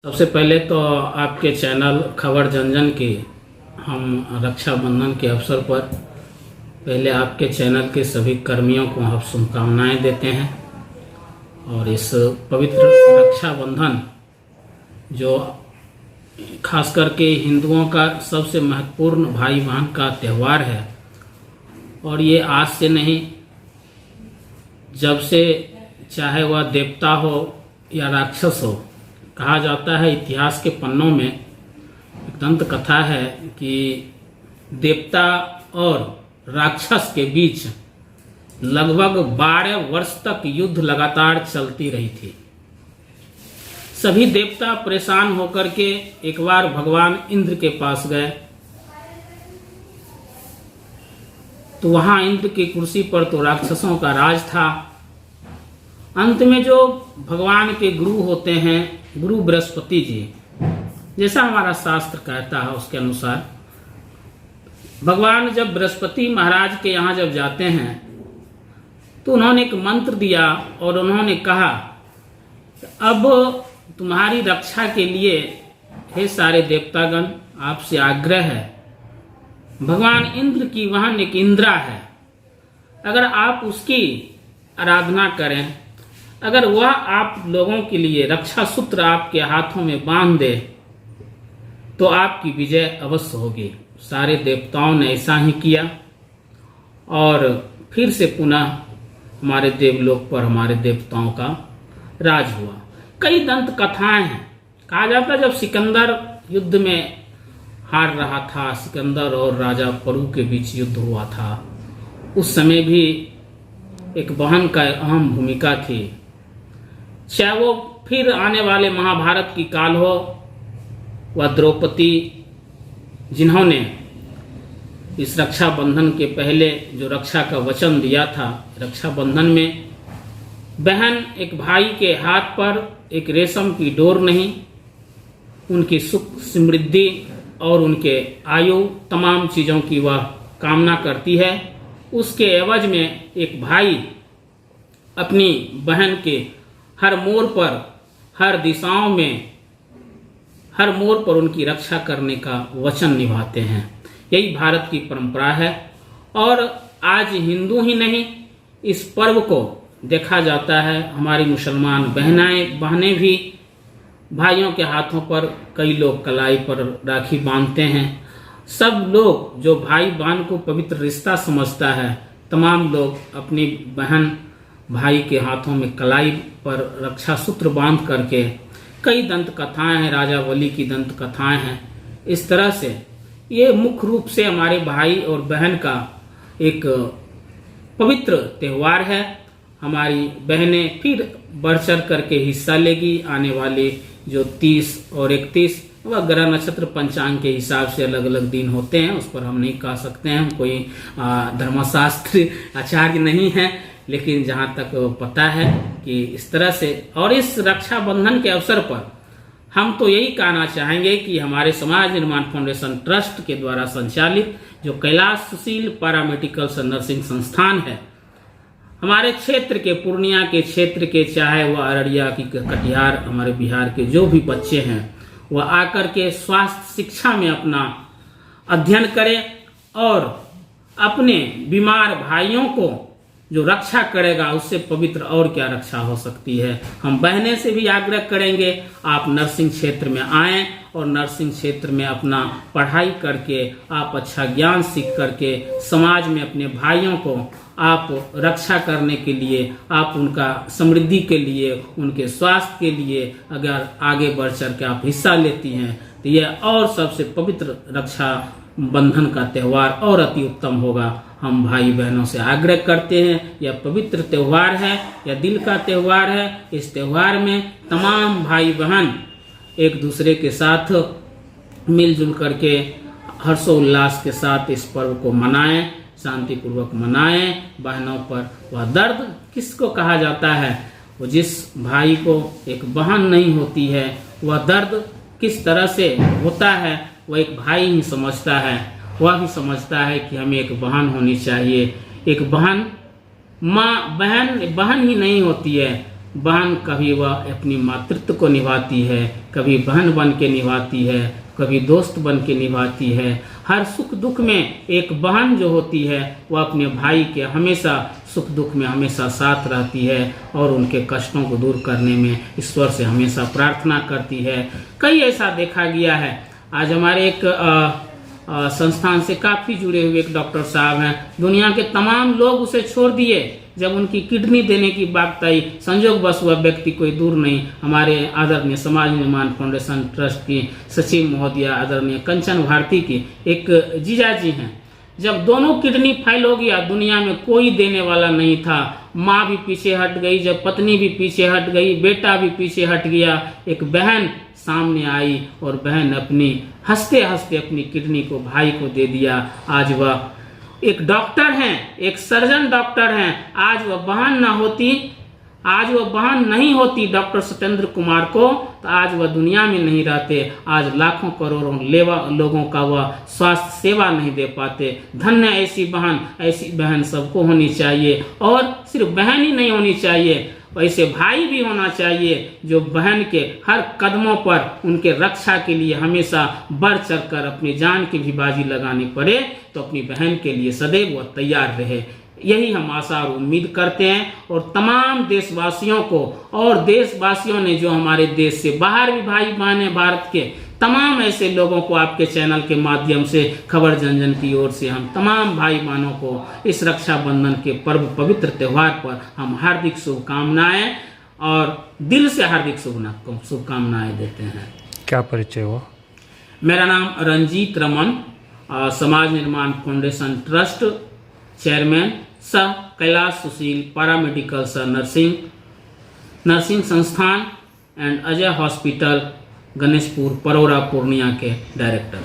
सबसे पहले तो आपके चैनल खबर जन की हम रक्षाबंधन के अवसर पर पहले आपके चैनल के सभी कर्मियों को हम शुभकामनाएं देते हैं। और इस पवित्र रक्षाबंधन जो खास करके हिंदुओं का सबसे महत्वपूर्ण भाई बहन का त्यौहार है, और ये आज से नहीं, जब से चाहे वह देवता हो या राक्षस हो, कहा जाता है इतिहास के पन्नों में एक दंत कथा है कि देवता और राक्षस के बीच लगभग 12 वर्ष तक युद्ध लगातार चलती रही थी। सभी देवता परेशान होकर के एक बार भगवान इंद्र के पास गए, तो वहां इंद्र की कुर्सी पर तो राक्षसों का राज था। अंत में जो भगवान के गुरु होते हैं, गुरु बृहस्पति जी, जैसा हमारा शास्त्र कहता है उसके अनुसार, भगवान जब बृहस्पति महाराज के यहाँ जब जाते हैं तो उन्होंने एक मंत्र दिया और उन्होंने कहा अब तुम्हारी रक्षा के लिए हे सारे देवतागण, आपसे आग्रह है, भगवान इंद्र की बहन एक इंद्रा है, अगर आप उसकी आराधना करें, अगर वह आप लोगों के लिए रक्षा सूत्र आपके हाथों में बांध दे तो आपकी विजय अवश्य होगी। सारे देवताओं ने ऐसा ही किया और फिर से पुनः हमारे देवलोक पर हमारे देवताओं का राज हुआ। कई दंत कथाएं हैं। कहा जाता है जब सिकंदर युद्ध में हार रहा था, सिकंदर और राजा परू के बीच युद्ध हुआ था, उस समय भी एक बहन का अहम भूमिका थी। चाहे वो फिर आने वाले महाभारत की काल हो, वह द्रौपदी, जिन्होंने इस रक्षाबंधन के पहले जो रक्षा का वचन दिया था, रक्षाबंधन में बहन एक भाई के हाथ पर एक रेशम की डोर नहीं, उनकी सुख समृद्धि और उनके आयु तमाम चीज़ों की वह कामना करती है। उसके एवज में एक भाई अपनी बहन के हर मोड़ पर, हर दिशाओं में, हर मोड़ पर उनकी रक्षा करने का वचन निभाते हैं। यही भारत की परंपरा है। और आज हिंदू ही नहीं, इस पर्व को देखा जाता है हमारी मुसलमान बहनें भी भाइयों के हाथों पर, कई लोग कलाई पर राखी बांधते हैं। सब लोग जो भाई बहन को पवित्र रिश्ता समझता है, तमाम लोग अपनी बहन भाई के हाथों में कलाई पर रक्षा सूत्र बांध करके, कई दंत कथाएं हैं, राजा बलि की दंत कथाएं हैं। इस तरह से ये मुख्य रूप से हमारे भाई और बहन का एक पवित्र त्यौहार है। हमारी बहनें फिर बढ़ चढ़ करके हिस्सा लेगी। आने वाले जो 30 और 31 वह ग्रह नक्षत्र पंचांग के हिसाब से अलग अलग दिन होते हैं, उस पर हम नहीं कह सकते हैं, हम कोई धर्मशास्त्र आचार्य नहीं है, लेकिन जहाँ तक पता है कि इस तरह से। और इस रक्षाबंधन के अवसर पर हम तो यही कहना चाहेंगे कि हमारे समाज निर्माण फाउंडेशन ट्रस्ट के द्वारा संचालित जो कैलाश सुशील पैरामेडिकल नर्सिंग संस्थान है, हमारे क्षेत्र के, पूर्णिया के क्षेत्र के, चाहे वह अररिया की, कटिहार, हमारे बिहार के जो भी बच्चे हैं, वह आकर के स्वास्थ्य शिक्षा में अपना अध्ययन करें और अपने बीमार भाइयों को जो रक्षा करेगा, उससे पवित्र और क्या रक्षा हो सकती है। हम बहनें से भी आग्रह करेंगे, आप नर्सिंग क्षेत्र में आएं और नर्सिंग क्षेत्र में अपना पढ़ाई करके आप अच्छा ज्ञान सीख करके समाज में अपने भाइयों को आप रक्षा करने के लिए, आप उनका समृद्धि के लिए, उनके स्वास्थ्य के लिए अगर आगे बढ़ चढ़ के आप हिस्सा लेती हैं तो यह और सबसे पवित्र रक्षा बंधन का त्यौहार और अति उत्तम होगा। हम भाई बहनों से आग्रह करते हैं, यह पवित्र त्यौहार है, यह दिल का त्यौहार है। इस त्यौहार में तमाम भाई बहन एक दूसरे के साथ मिलजुल करके हर्षोल्लास के साथ इस पर्व को मनाएं, शांतिपूर्वक मनाएं। बहनों पर वह दर्द किसको कहा जाता है, वो जिस भाई को एक बहन नहीं होती है, वह दर्द किस तरह से होता है वह एक भाई ही समझता है। वह भी समझता है कि हमें एक बहन होनी चाहिए। एक बहन, माँ बहन ही नहीं होती है, बहन कभी वह अपनी मातृत्व को निभाती है, कभी बहन बन के निभाती है, कभी दोस्त बन के निभाती है। हर सुख दुख में एक बहन जो होती है वह अपने भाई के हमेशा सुख दुख में हमेशा साथ रहती है और उनके कष्टों को दूर करने में ईश्वर से हमेशा प्रार्थना करती है। कई ऐसा देखा गया है। आज हमारे एक संस्थान से काफ़ी जुड़े हुए एक डॉक्टर साहब हैं, दुनिया के तमाम लोग उसे छोड़ दिए। जब उनकी किडनी देने की बात आई, संयोगवश वह व्यक्ति कोई दूर नहीं, हमारे आदरणीय समाज निर्माण फाउंडेशन ट्रस्ट की सचिव महोदया आदरणीय कंचन भारती की एक जीजाजी हैं। जब दोनों किडनी फेल हो गया, दुनिया में कोई देने वाला नहीं था, माँ भी पीछे हट गई, जब पत्नी भी पीछे हट गई, बेटा भी पीछे हट गया, एक बहन सामने आई और बहन अपनी हंसते हंसते अपनी किडनी को भाई को दे दिया। आज वह एक डॉक्टर हैं, एक सर्जन डॉक्टर हैं। आज वह बहन ना होती, आज वह बहन नहीं होती डॉक्टर सत्येंद्र कुमार को, तो आज वह दुनिया में नहीं रहते। आज लाखों करोड़ों लोगों का वह स्वास्थ्य सेवा नहीं दे पाते। धन्य ऐसी बहन सबको होनी चाहिए, और सिर्फ बहन ही नहीं होनी चाहिए, वैसे भाई भी होना चाहिए जो बहन के हर कदमों पर उनके रक्षा के लिए हमेशा बढ़ चढ़कर अपनी जान की भी बाजी लगानी पड़े तो अपनी बहन के लिए सदैव वह तैयार रहे। यही हम आशा और उम्मीद करते हैं। और तमाम देशवासियों को, और देशवासियों ने जो हमारे देश से बाहर भी भाई बहन हैं, भारत के तमाम ऐसे लोगों को आपके चैनल के माध्यम से खबर जन की ओर से हम तमाम भाई बहनों को इस रक्षाबंधन के पर्व पवित्र त्यौहार पर हम हार्दिक शुभकामनाएं और दिल से हार्दिक शुभकामनाएं देते हैं। क्या परिचय हुआ? मेरा नाम रंजीत रमन, समाज निर्माण फाउंडेशन ट्रस्ट चेयरमैन, सह कैलाश सुशील पैरामेडिकल सह नर्सिंग संस्थान एंड अजय हॉस्पिटल गणेशपुर परोरा पूर्णिया के डायरेक्टर।